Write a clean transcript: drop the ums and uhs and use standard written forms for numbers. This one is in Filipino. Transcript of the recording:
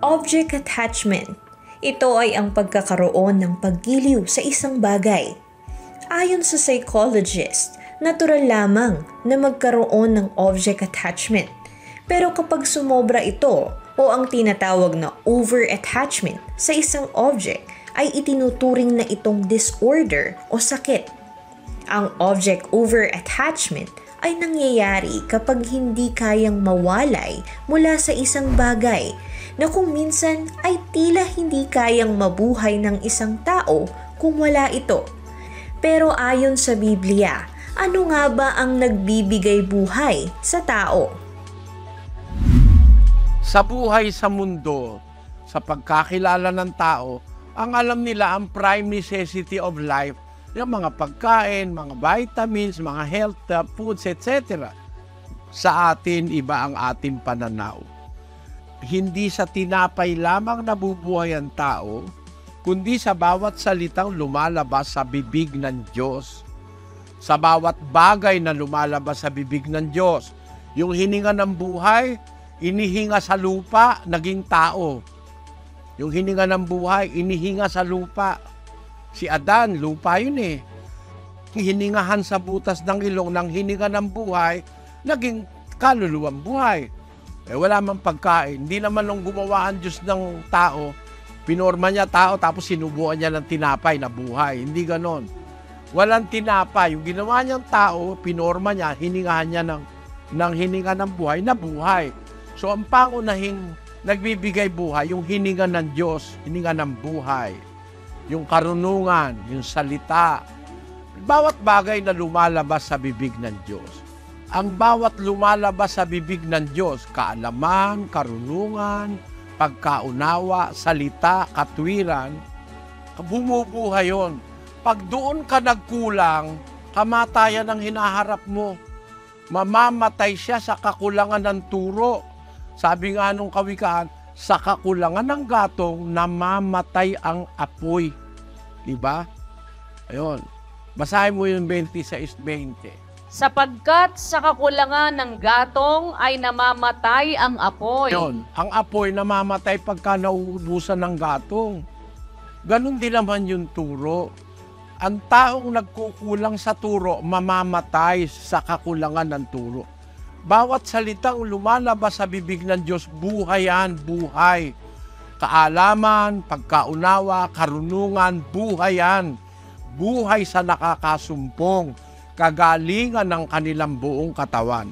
Object attachment. Ito ay ang pagkakaroon ng paggiliw sa isang bagay. Ayon sa psychologist, natural lamang na magkaroon ng object attachment. Pero kapag sumobra ito o ang tinatawag na over-attachment sa isang object ay itinuturing na itong disorder o sakit. Ang object over-attachment ay nangyayari kapag hindi kayang mawalay mula sa isang bagay na kung minsan ay tila hindi kayang mabuhay ng isang tao kung wala ito. Pero ayon sa Biblia, ano nga ba ang nagbibigay buhay sa tao? Sa buhay sa mundo, sa pagkakilala ng tao, ang alam nila ang prime necessity of life, yung mga pagkain, mga vitamins, mga health foods, etc. Sa atin, iba ang ating pananaw. Hindi sa tinapay lamang nabubuhay ang tao, kundi sa bawat salitang lumalabas sa bibig ng Diyos. Sa bawat bagay na lumalabas sa bibig ng Diyos. Yung hininga ng buhay, inihinga sa lupa, naging tao. Yung hininga ng buhay, inihinga sa lupa. Si Adan, lupa yun eh. Hiningahan sa butas ng ilong ng hininga ng buhay, naging kaluluwang buhay. Wala mang pagkain. Hindi naman nung gumawa ang Diyos ng tao, pinorma niya tao tapos sinubuan niya ng tinapay na buhay. Hindi ganon. Walang tinapay. Yung ginawa niyang tao, pinorma niya, hiningahan niya ng hininga ng buhay na buhay. So ang pangunahing nagbibigay buhay, yung hininga ng Diyos, hininga ng buhay. Yung karunungan, yung salita. Bawat bagay na lumalabas sa bibig ng Diyos. Ang bawat lumalabas sa bibig ng Diyos, kaalaman, karunungan, pagkaunawa, salita, katwiran, bumubuhay yun. Pag doon ka nagkulang, kamatayan ang hinaharap mo. Mamamatay siya sa kakulangan ng turo. Sabi nga nung kawikaan, sa kakulangan ng gatong, namamatay ang apoy. Diba? Ayun. Basahin mo yung 26:20. Sapagkat sa kakulangan ng gatong ay namamatay ang apoy. Yun, ang apoy namamatay pagka nauubusan ng gatong. Ganon din naman yung turo. Ang taong nagkukulang sa turo, mamamatay sa kakulangan ng turo. Bawat salitang lumalabas sa bibig ng Diyos, buhay yan, buhay. Kaalaman, pagkaunawa, karunungan, buhay yan. Buhay sa nakakasumpong, kagalingan ng kanilang buong katawan.